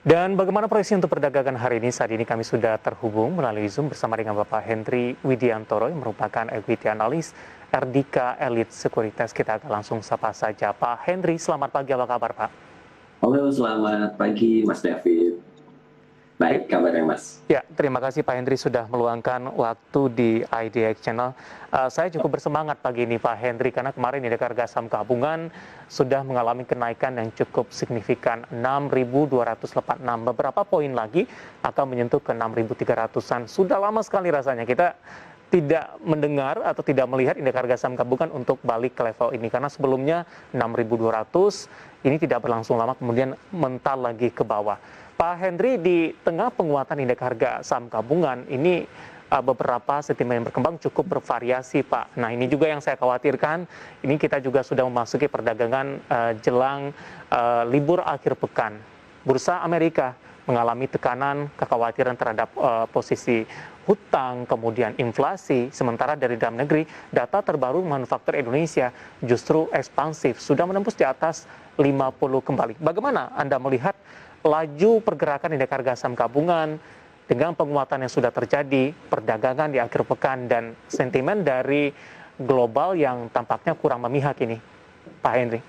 Dan bagaimana proyeksi untuk perdagangan hari ini? Saat ini kami sudah terhubung melalui Zoom bersama dengan Bapak Henry Widiantoro yang merupakan equity analyst Erdika Elite Sekuritas. Kita akan langsung sapa saja. Pak Henry, selamat pagi, apa kabar Pak? Halo, selamat pagi Mas David. Baik kabarnya Mas. Ya, terima kasih Pak Henry sudah meluangkan waktu di IDX Channel. Saya cukup bersemangat pagi ini Pak Henry karena kemarin indeks harga saham gabungan sudah mengalami kenaikan yang cukup signifikan 6.286. Beberapa poin lagi akan menyentuh ke 6.300-an. Sudah lama sekali rasanya kita tidak mendengar atau tidak melihat indeks harga saham gabungan untuk balik ke level ini karena sebelumnya 6.200 ini tidak berlangsung lama kemudian mental lagi ke bawah. Pak Henry, di tengah penguatan indeks harga saham gabungan ini beberapa sentimen yang berkembang cukup bervariasi Pak. Nah ini juga yang saya khawatirkan, ini kita juga sudah memasuki perdagangan jelang libur akhir pekan. Bursa Amerika mengalami tekanan kekhawatiran terhadap posisi hutang, kemudian inflasi, sementara dari dalam negeri, data terbaru manufaktur Indonesia justru ekspansif, sudah menembus di atas 50 kembali. Bagaimana Anda melihat laju pergerakan indeks harga saham gabungan dengan penguatan yang sudah terjadi, perdagangan di akhir pekan, dan sentimen dari global yang tampaknya kurang memihak ini, Pak Henry?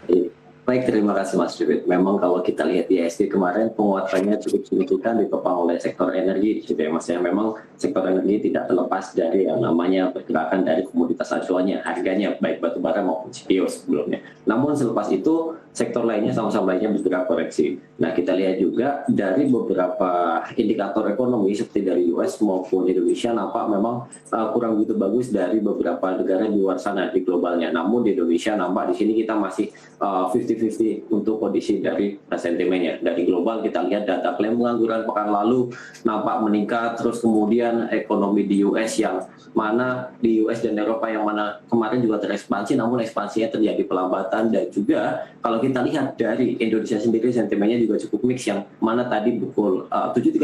Baik, terima kasih Mas David. Memang kalau kita lihat di ISG kemarin penguatannya cukup signifikan ditopang oleh sektor energi, gitu ya Mas. Ya, memang sektor energi tidak terlepas dari yang namanya pergerakan dari komoditas acuannya, harganya baik batu bara maupun CPO sebelumnya. Namun selepas itu sektor lainnya sama-sama lainnya bergerak koreksi. Nah kita lihat juga dari beberapa indikator ekonomi seperti dari US maupun Indonesia nampak memang kurang begitu bagus dari beberapa negara di luar sana di globalnya. Namun di Indonesia nampak di sini kita masih 50-50 untuk kondisi dari sentimennya. Dari global kita lihat data klaim pengangguran pekan lalu nampak meningkat, terus kemudian ekonomi di US yang mana di US dan Eropa yang mana kemarin juga terekspansi, namun ekspansinya terjadi pelambatan. Dan juga kalau kita lihat dari Indonesia sendiri sentimennya juga cukup mix, yang mana tadi pukul 7.30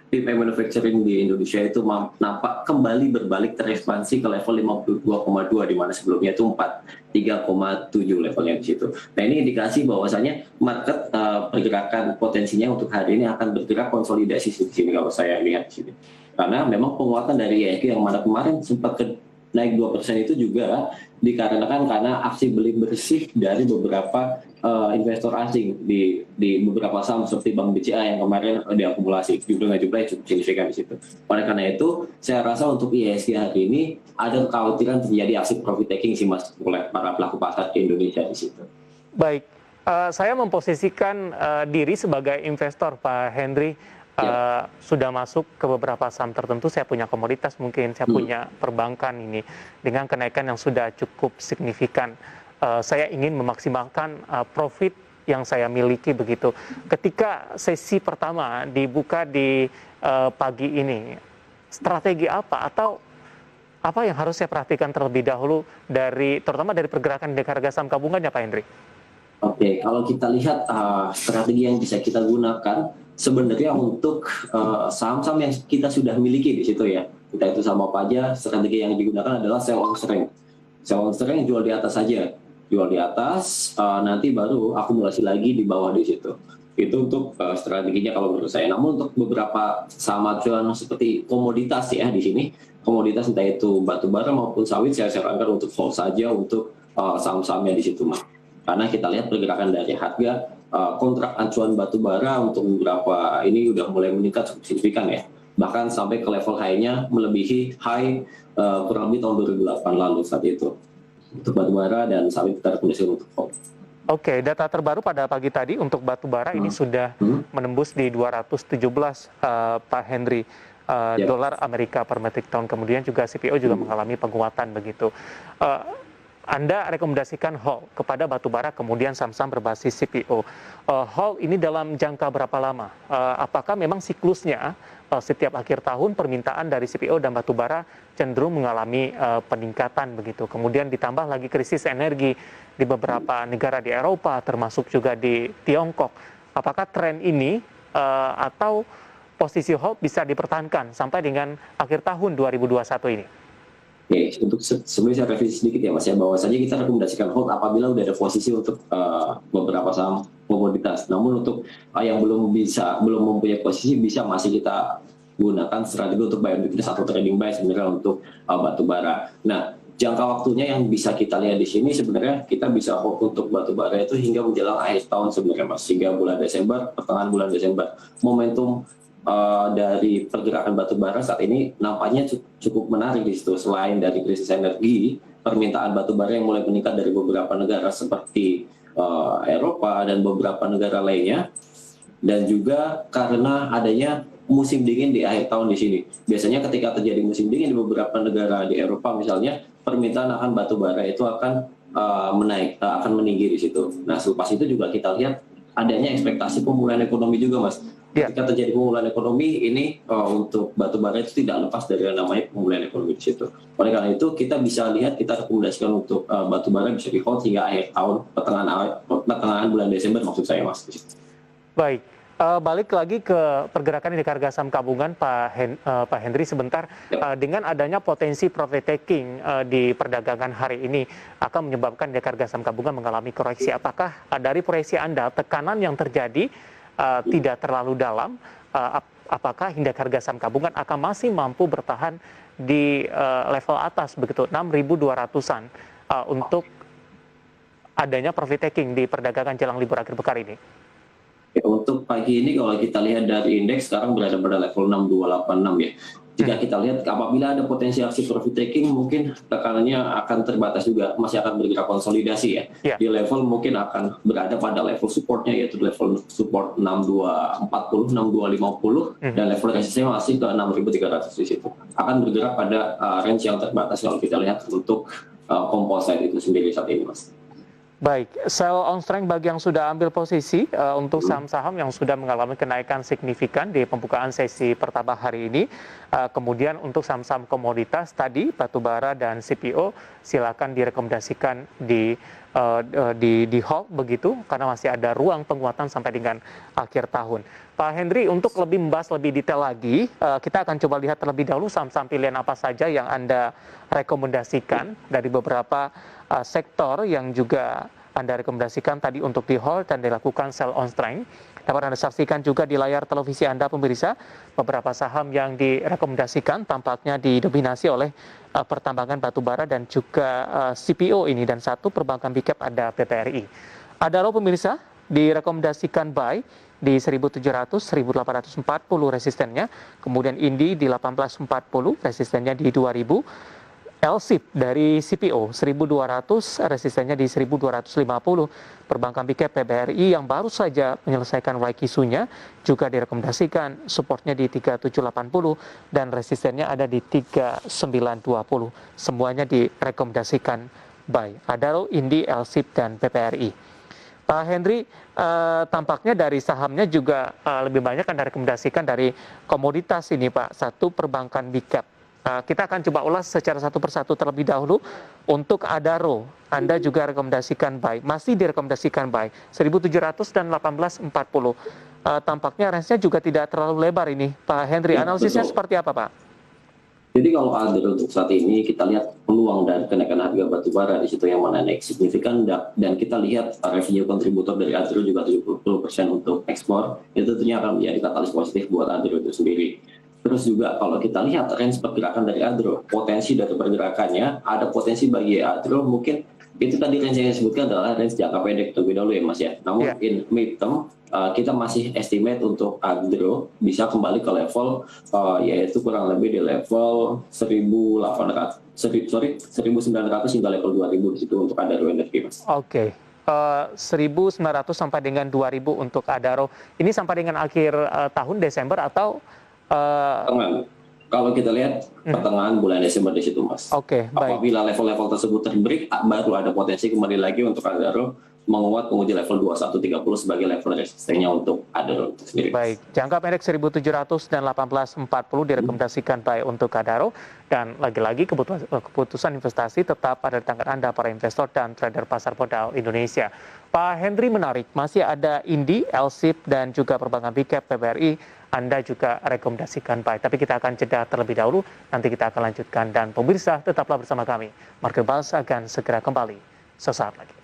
PMI manufacturing di Indonesia itu nampak kembali berbalik terekspansi ke level 52,2 di mana sebelumnya itu 43,7 levelnya di situ. Nah ini indikasi bahwasanya market pergerakan potensinya untuk hari ini akan bergerak konsolidasi di sini kalau saya lihat di sini. Karena memang penguatan dari ISG yang mana kemarin sempat naik 2% itu juga dikarenakan karena aksi beli bersih dari beberapa investor asing di beberapa saham seperti Bank BCA yang kemarin diakumulasi jumlahnya cukup signifikan di situ. Oleh karena itu, saya rasa untuk ISG hari ini ada kekhawatiran terjadi aksi profit taking sih Mas oleh para pelaku pasar di Indonesia di situ. Baik, saya memposisikan diri sebagai investor Pak Henry. Sudah masuk ke beberapa saham tertentu, saya punya komoditas mungkin, saya punya perbankan ini. Dengan kenaikan yang sudah cukup signifikan, saya ingin memaksimalkan profit yang saya miliki begitu. Ketika sesi pertama dibuka di pagi ini, strategi apa atau apa yang harus saya perhatikan terlebih dahulu terutama dari pergerakan indeks harga saham gabungan ya Pak Henry? Oke, kalau kita lihat strategi yang bisa kita gunakan sebenarnya untuk saham-saham yang kita sudah miliki di situ ya. Kita itu sama apa aja, strategi yang digunakan adalah sell on strength. Sell on strength jual di atas saja. Jual di atas, nanti baru akumulasi lagi di bawah di situ. Itu untuk strateginya kalau menurut saya. Namun untuk beberapa saham acuan seperti komoditas ya di sini, komoditas entah itu batu bara maupun sawit, saya sarankan untuk hold saja untuk saham-sahamnya di situ Mas. Karena kita lihat pergerakan dari harga kontrak acuan batu bara untuk beberapa ini udah mulai meningkat cukup signifikan ya. Bahkan sampai ke level high-nya melebihi high kurang lebih tahun 2008 lalu saat itu. Untuk batu bara dan sawit kita rekomendasi untuk hold. Oke, data terbaru pada pagi tadi untuk batu bara ini sudah menembus di 217 Pak Henry. Dolar Amerika per metric ton. Kemudian juga CPO juga mengalami penguatan begitu. Anda rekomendasikan hold kepada batubara kemudian saham-saham berbasis CPO. Hold ini dalam jangka berapa lama? Apakah memang siklusnya setiap akhir tahun permintaan dari CPO dan batubara cenderung mengalami peningkatan begitu. Kemudian ditambah lagi krisis energi di beberapa negara di Eropa termasuk juga di Tiongkok. Apakah tren ini atau posisi hold bisa dipertahankan sampai dengan akhir tahun 2021 ini? Oke, untuk sebelumnya saya revisi sedikit ya Mas ya, bahwasanya kita rekomendasikan hold apabila udah ada posisi untuk beberapa saham komoditas. Namun untuk yang belum mempunyai posisi bisa masih kita gunakan strategi untuk buy on weakness atau trading buy sebenarnya untuk batu bara. Nah, jangka waktunya yang bisa kita lihat di sini sebenarnya kita bisa hold untuk batu bara itu hingga menjelang akhir tahun sebenarnya Mas, hingga bulan Desember, pertengahan bulan Desember. Momentum dari pergerakan batu bara saat ini nampaknya cukup menarik di situ. Selain dari krisis energi, permintaan batu bara yang mulai meningkat dari beberapa negara seperti Eropa dan beberapa negara lainnya, dan juga karena adanya musim dingin di akhir tahun di sini. Biasanya ketika terjadi musim dingin di beberapa negara di Eropa misalnya, permintaan akan batu bara itu akan akan meninggi di situ. Nah, selepas itu juga kita lihat adanya ekspektasi pemulihan ekonomi juga, Mas. Ketika terjadi pemulihan ekonomi ini untuk batu bara itu tidak lepas dari yang namanya pemulihan ekonomi di situ. Oleh karena itu kita bisa lihat, kita rekomendasikan untuk batu bara bisa di hold hingga akhir tahun, pertengahan bulan Desember maksud saya Mas. Baik, balik lagi ke pergerakan indeks harga saham gabungan Pak Hendri sebentar. Dengan adanya potensi profit taking di perdagangan hari ini akan menyebabkan indeks harga saham gabungan mengalami koreksi. Apakah dari proyeksi Anda tekanan yang terjadi tidak terlalu dalam? Apakah indeks harga saham gabungan akan masih mampu bertahan di level atas begitu 6.200-an untuk adanya profit taking di perdagangan jelang libur akhir pekan ini? Ya, untuk pagi ini kalau kita lihat dari indeks sekarang berada pada level 6286 ya. Jika kita lihat apabila ada potensi aksi profit taking, mungkin tekanannya akan terbatas juga, masih akan bergerak konsolidasi ya. Di level mungkin akan berada pada level supportnya, yaitu level support 6240, 6250 dan level resistnya masih ke 6300 di situ. Akan bergerak pada range yang terbatas kalau kita lihat untuk composite itu sendiri saat ini, Mas. Baik, sell on strength bagi yang sudah ambil posisi untuk saham-saham yang sudah mengalami kenaikan signifikan di pembukaan sesi pertama hari ini. Kemudian untuk saham-saham komoditas tadi, batubara dan CPO, silakan direkomendasikan di hold begitu, karena masih ada ruang penguatan sampai dengan akhir tahun. Pak Hendri, untuk lebih membahas lebih detail lagi, kita akan coba lihat terlebih dahulu saham-saham pilihan apa saja yang Anda rekomendasikan dari beberapa sektor yang juga Anda rekomendasikan tadi untuk di hold dan dilakukan sell on strength. Dapat Anda saksikan juga di layar televisi Anda pemirsa, beberapa saham yang direkomendasikan tampaknya didominasi oleh pertambangan batubara dan juga CPO ini, dan satu perbankan big cap ada PPRI. Adaro pemirsa direkomendasikan buy di 1700, 1840 resistennya, kemudian Indi di 1840 resistennya di 2000. LSIP dari CPO 1200 resistennya di 1250. Perbankan big cap PBRI yang baru saja menyelesaikan right issue-nya juga direkomendasikan supportnya di 3780 dan resistennya ada di 3920. Semuanya direkomendasikan buy. Adaro, Indi, LSIP dan PPRI. Pak Hendri, tampaknya dari sahamnya juga lebih banyak yang direkomendasikan dari komoditas ini Pak. Satu perbankan big cap. Kita akan coba ulas secara satu persatu terlebih dahulu. Untuk Adaro, Anda juga rekomendasikan buy, masih direkomendasikan buy 1700 dan 1840. Tampaknya range-nya juga tidak terlalu lebar ini, Pak Hendri. Analisisnya seperti apa, Pak? Jadi kalau Adaro untuk saat ini kita lihat peluang dari kenaikan harga batubara di situ yang mana naik signifikan, dan kita lihat revenue kontributor dari Adaro juga 70% untuk ekspor, itu tentunya akan menjadi katalis positif buat Adaro itu sendiri. Terus juga kalau kita lihat range pergerakan dari Adaro, potensi dari pergerakannya, ada potensi bagi Adaro mungkin itu tadi range yang disebutkan adalah range jangka pendek terlebih dahulu ya Mas ya. Namun in mid term kita masih estimate untuk Adaro bisa kembali ke level yaitu kurang lebih di level 1900 hingga level 2000 di situ untuk Adaro Energi Mas. Oke. 1900 sampai dengan 2000 untuk Adaro. Ini sampai dengan akhir tahun Desember atau kalau kita lihat pertengahan bulan Desember di situ Mas. Oke, baik. Apabila level-level tersebut terbreak, baru ada potensi kembali lagi untuk Adaro menguat menguji level 2130 sebagai level resistennya untuk Adaro sendiri. Baik, jangka pendek 1700 dan 1840 direkomendasikan baik untuk Adaro, dan lagi-lagi keputusan investasi tetap ada di tangan Anda para investor dan trader pasar modal Indonesia. Pak Henry, menarik, masih ada Indi, LSIP dan juga perbankan Big Cap PBRI, Anda juga rekomendasikan baik. Tapi kita akan jeda terlebih dahulu, nanti kita akan lanjutkan, dan pemirsa tetaplah bersama kami. Market Buzz akan segera kembali sesaat lagi.